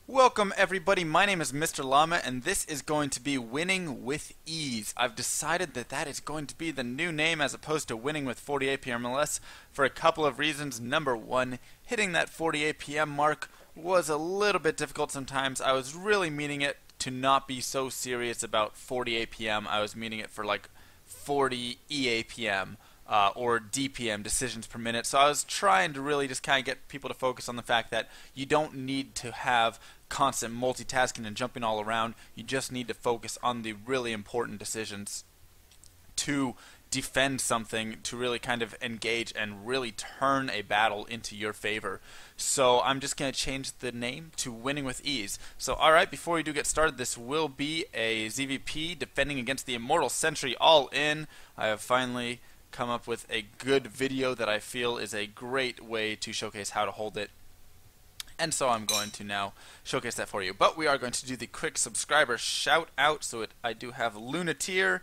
Welcome everybody, my name is Mr. Llama and this is going to be Winning with Ease. I've decided that that is going to be the new name as opposed to Winning with 40 APM or less for a couple of reasons. Number one, hitting that 40 APM mark was a little bit difficult sometimes. I was really meaning it to not be so serious about 40 APM. I was meaning it for like 40 EAPM. Or DPM, decisions per minute. So I was trying to really just kind of get people to focus on the fact that you don't need to have constant multitasking and jumping all around. You just need to focus on the really important decisions to defend something, to really kind of engage and really turn a battle into your favor. So I'm just going to change the name to Winning with Ease. So alright, before we do get started, this will be a ZvP defending against the Immortal Sentry all in. I have finally come up with a good video that I feel is a great way to showcase how to hold it, and so I'm going to now showcase that for you. But we are going to do the quick subscriber shout out. So I do have Lunateer,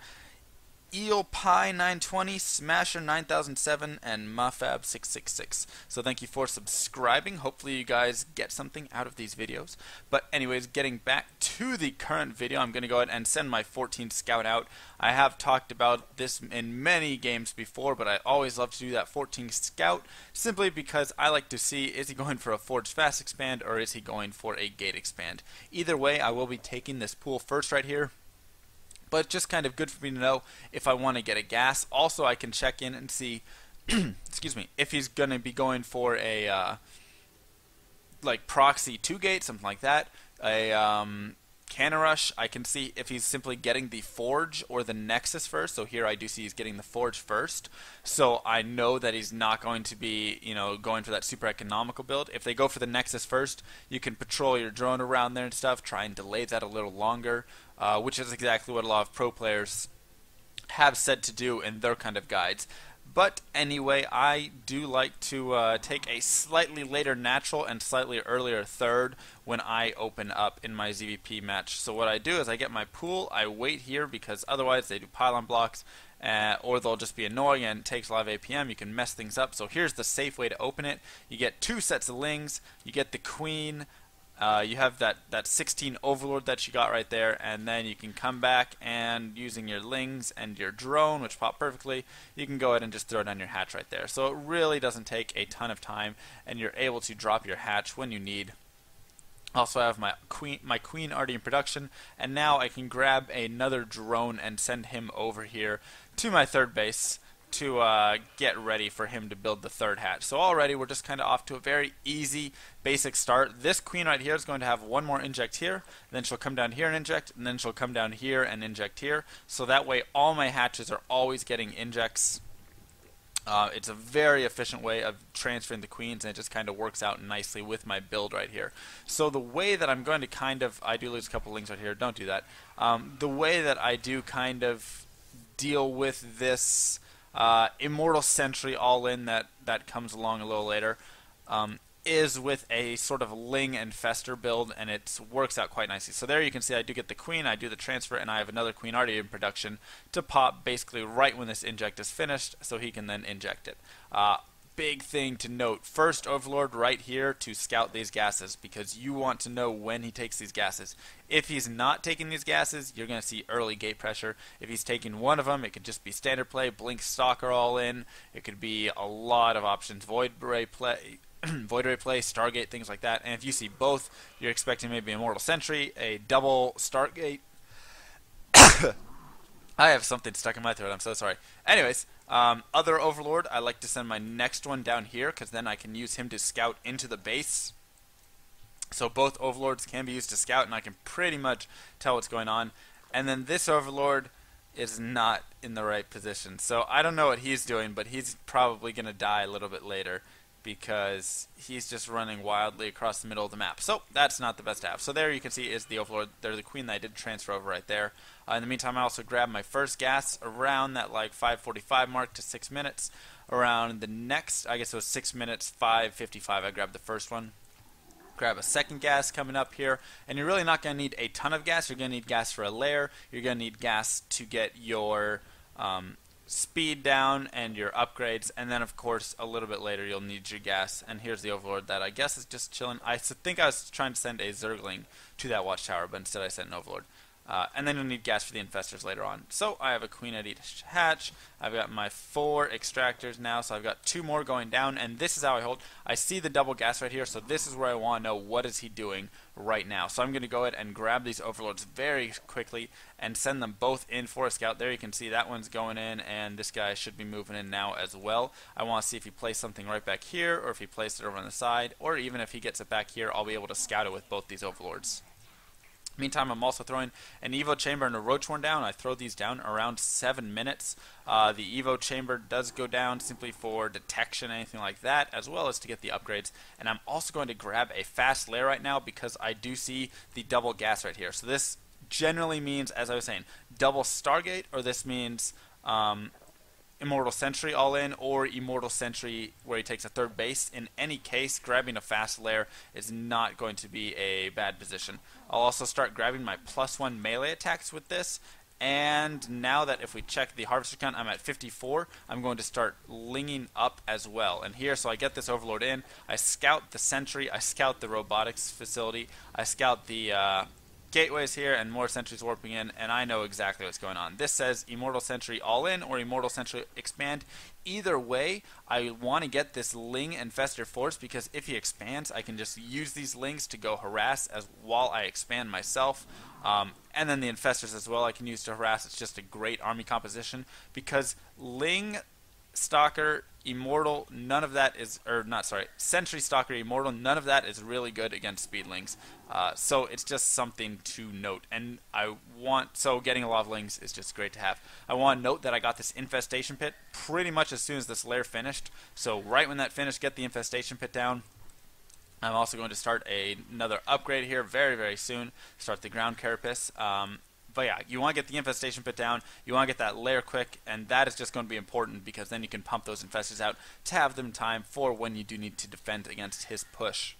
EelPie920, Smasher 9007, and Mafab666. So thank you for subscribing. Hopefully you guys get something out of these videos. But anyways, getting back to the current video, I'm going to go ahead and send my 14 Scout out. I have talked about this in many games before, but I always love to do that 14 Scout simply because I like to see, is he going for a Forge Fast expand or is he going for a Gate expand? Either way, I will be taking this pool first right here. But just kind of good for me to know if I want to get a gas. Also, I can check in and see, excuse me, if he's going to be going for a like proxy 2-gate, something like that. A cannon rush. I can see if he's simply getting the Forge or the Nexus first. So here I do see he's getting the Forge first. So I know that he's not going to be, going for that super economical build. If they go for the Nexus first, you can patrol your drone around there and stuff, try and delay that a little longer. Which is exactly what a lot of pro players have said to do in their kind of guides. But anyway, I do like to take a slightly later natural and slightly earlier third when I open up in my ZvP match. So what I do is I get my pool, I wait here because otherwise they do pylon blocks or they'll just be annoying and it takes a lot of APM. You can mess things up. So here's the safe way to open it. You get 2 sets of lings, you get the queen, you have that 16 overlord that you got right there, and then you can come back and using your lings and your drone, which pop perfectly, you can go ahead and just throw down your hatch right there. So it really doesn't take a ton of time, and you're able to drop your hatch when you need. Also, I have my queen already in production, and now I can grab another drone and send him over here to my third base to get ready for him to build the third hatch. So already we're just kind of off to a very easy basic start. This queen right here is going to have one more inject here, then she'll come down here and inject, and then she'll come down here and inject here. So that way all my hatches are always getting injects. It's a very efficient way of transferring the queens, and it just kind of works out nicely with my build right here. So the way that I'm going to kind of, I do lose a couple links right here, don't do that. The way that I do kind of deal with this Immortal Sentry all in that comes along a little later is with a sort of ling infestor build, and it works out quite nicely. So there you can see I do get the queen, I do the transfer, and I have another queen already in production to pop basically right when this inject is finished so he can then inject it. Big thing to note, first overlord right here to scout these gases because you want to know when he takes these gases. If he's not taking these gases, you're going to see early gate pressure. If he's taking one of them, it could just be standard play, blink stalker all in. It could be a lot of options, void ray play, void ray play, stargate, things like that. And if you see both, you're expecting maybe Immortal Sentry, a double stargate. I have something stuck in my throat, I'm so sorry. Anyways, other overlord, I like to send my next one down here because then I can use him to scout into the base. So both overlords can be used to scout, and I can pretty much tell what's going on. And then this overlord is not in the right position. So I don't know what he's doing, but he's probably going to die a little bit later because he's just running wildly across the middle of the map. So that's not the best to have. So there you can see is the overlord. There's the queen that I did transfer over right there. In the meantime, I also grabbed my first gas around that like 5:45 mark to 6 minutes. Around the next, I guess it was 6 minutes, 5:55, I grabbed the first one. Grab a second gas coming up here, and you're really not going to need a ton of gas. You're going to need gas for a layer. You're going to need gas to get your speed down and your upgrades, and then of course a little bit later you'll need your gas. And here's the Overlord that I guess is just chilling. I think I was trying to send a Zergling to that watchtower, but instead I sent an Overlord. And then you'll need gas for the infestors later on. So I have a queen at each hatch. I've got my 4 extractors now, so I've got 2 more going down, and this is how I hold. I see the double gas right here, so this is where I want to know what is he doing right now. So I'm going to go ahead and grab these Overlords very quickly and send them both in for a scout. There you can see that one's going in, and this guy should be moving in now as well. I want to see if he plays something right back here, or if he placed it over on the side, or even if he gets it back here, I'll be able to scout it with both these Overlords. Meantime, I'm also throwing an Evo Chamber and a Roach Horn down. I throw these down around 7 minutes. The Evo Chamber does go down simply for detection, anything like that, as well as to get the upgrades. And I'm also going to grab a fast lair right now because I do see the double gas right here. So this generally means, as I was saying, double Stargate, or this means Immortal Sentry all in, or Immortal Sentry where he takes a 3rd base. In any case, grabbing a fast lair is not going to be a bad position. I'll also start grabbing my +1 melee attacks with this, and now that if we check the harvester count, I'm at 54, I'm going to start linging up as well. And here, so I get this Overlord in, I scout the Sentry, I scout the robotics facility, I scout the gateways here, and more sentries warping in, and I know exactly what's going on. This says Immortal Sentry all in or Immortal Sentry expand. Either way, I want to get this Ling Infestor force, because if he expands, I can just use these Lings to go harass as while I expand myself. And then the Infestors as well I can use to harass. It's just a great army composition, because Ling, Stalker, Immortal, none of that is, or not, sorry, Sentry, Stalker, Immortal, none of that is really good against Speedlings. So it's just something to note. And so getting a lot of Lings is just great to have. I want to note that I got this Infestation Pit pretty much as soon as this lair finished. So right when that finished, get the Infestation Pit down. I'm also going to start another upgrade here very, very soon. Start the Ground Carapace. But yeah, you want to get the Infestation Pit down, you want to get that lair quick, and that is just going to be important because then you can pump those infestors out to have them time for when you do need to defend against his push.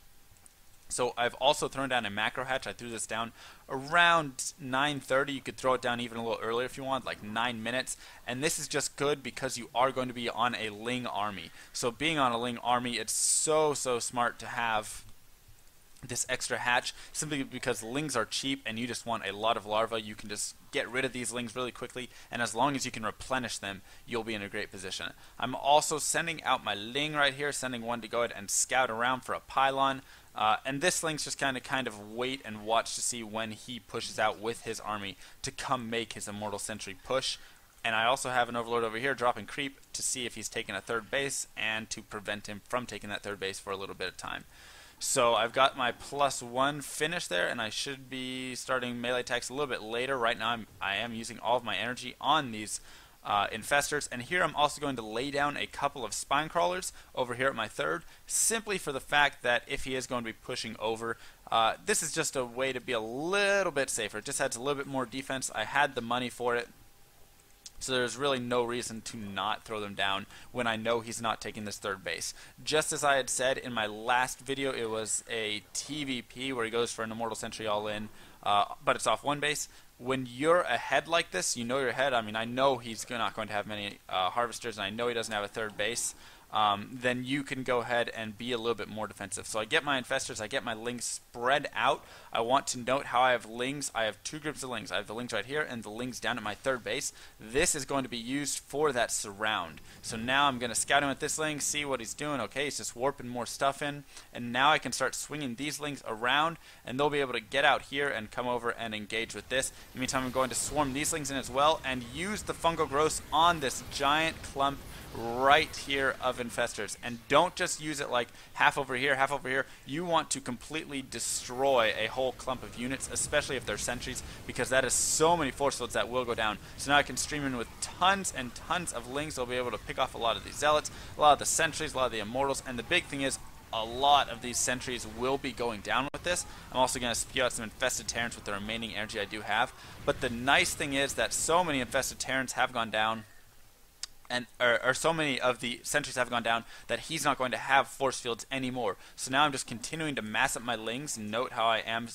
So I've also thrown down a macro hatch. I threw this down around 9:30. You could throw it down even a little earlier if you want, like 9 minutes. And this is just good because you are going to be on a Ling army. So being on a Ling army, it's so smart to have this extra hatch, simply because Lings are cheap and you just want a lot of larvae. You can just get rid of these Lings really quickly, and as long as you can replenish them, you'll be in a great position. I'm also sending out my Ling right here, sending one to go ahead and scout around for a pylon. And this Ling's just kind of wait and watch to see when he pushes out with his army to come make his Immortal Sentry push. And I also have an Overlord over here dropping creep to see if he's taking a 3rd base and to prevent him from taking that 3rd base for a little bit of time. So I've got my +1 finish there, and I should be starting melee attacks a little bit later. Right now I am using all of my energy on these infestors, and here I'm also going to lay down a couple of spine crawlers over here at my 3rd, simply for the fact that if he is going to be pushing over, this is just a way to be a little bit safer. It just adds a little bit more defense. I had the money for it, so there's really no reason to not throw them down when I know he's not taking this 3rd base. Just as I had said in my last video, it was a TVP where he goes for an Immortal Sentry all in, but it's off 1 base. When you're ahead like this, you know you're ahead. I mean, I know he's not going to have many harvesters, and I know he doesn't have a 3rd base. Then you can go ahead and be a little bit more defensive. So I get my infestors, I get my Lings spread out. I want to note how I have Lings. I have 2 groups of Lings. I have the Lings right here and the Lings down at my 3rd base. This is going to be used for that surround. So now I'm going to scout him with this Ling, see what he's doing. Okay, he's just warping more stuff in. And now I can start swinging these Lings around, and they'll be able to get out here and come over and engage with this. In the meantime, I'm going to swarm these Lings in as well and use the fungal growth on this giant clump right here of infestors. And don't just use it like half over here, half over here. You want to completely destroy a whole clump of units, especially if they're sentries, because that is so many force fields that will go down. So now I can stream in with tons and tons of Lings. They'll be able to pick off a lot of these zealots, a lot of the sentries, a lot of the immortals, and the big thing is a lot of these sentries will be going down with this. I'm also going to spew out some infested Terrans with the remaining energy I do have. But the nice thing is that so many infested Terrans have gone down, and or so many of the sentries have gone down that he's not going to have force fields anymore. So now I'm just continuing to mass up my Lings. Note how I am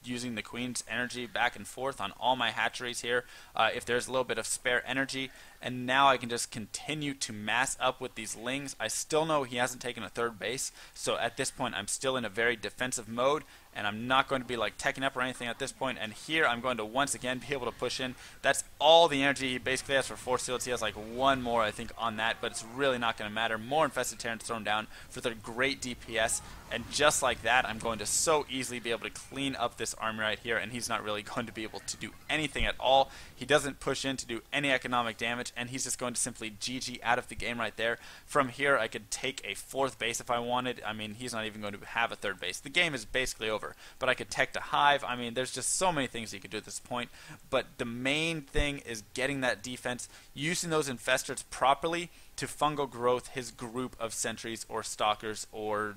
using the queen's energy back and forth on all my hatcheries here if there's a little bit of spare energy, and now I can just continue to mass up with these lings. I still know he hasn't taken a third base, so at this point I'm still in a very defensive mode, and I'm not going to be like teching up or anything at this point. And here I'm going to once again be able to push in. That's all the energy he basically has for force fields. He has like one more I think on that, but it's really not going to matter. More infested Terrans thrown down for their great DPS, and just like that I'm going to so easily be able to clean up this army right here, and he's not really going to be able to do anything at all. He doesn't push in to do any economic damage, and he's just going to simply GG out of the game right there. From here I could take a fourth base if I wanted. I mean, he's not even going to have a third base. The game is basically over. But I could tech to hive. I mean, there's just so many things you could do at this point. But the main thing is getting that defense, using those infestors properly to fungal growth his group of sentries or stalkers, or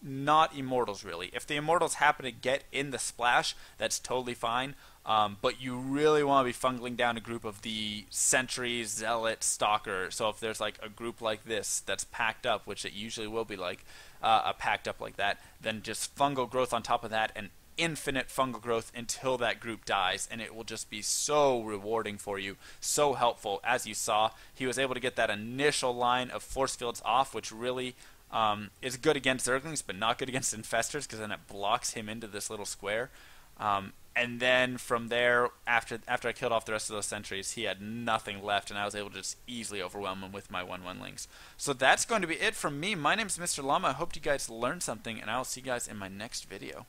not immortals really. If the immortals happen to get in the splash, that's totally fine. But you really want to be fungling down a group of the sentries, zealot, stalker. So if there's like a group like this that's packed up, which it usually will be like packed up like that, then just fungal growth on top of that, and infinite fungal growth until that group dies, and it will just be so rewarding for you, so helpful. As you saw, he was able to get that initial line of force fields off, which really is good against Zerglings, but not good against infestors, because then it blocks him into this little square. And then from there, after I killed off the rest of those sentries, he had nothing left, and I was able to just easily overwhelm him with my 1/1 lings. So that's going to be it from me. My name is Mr. Llama. I hope you guys learned something, and I will see you guys in my next video.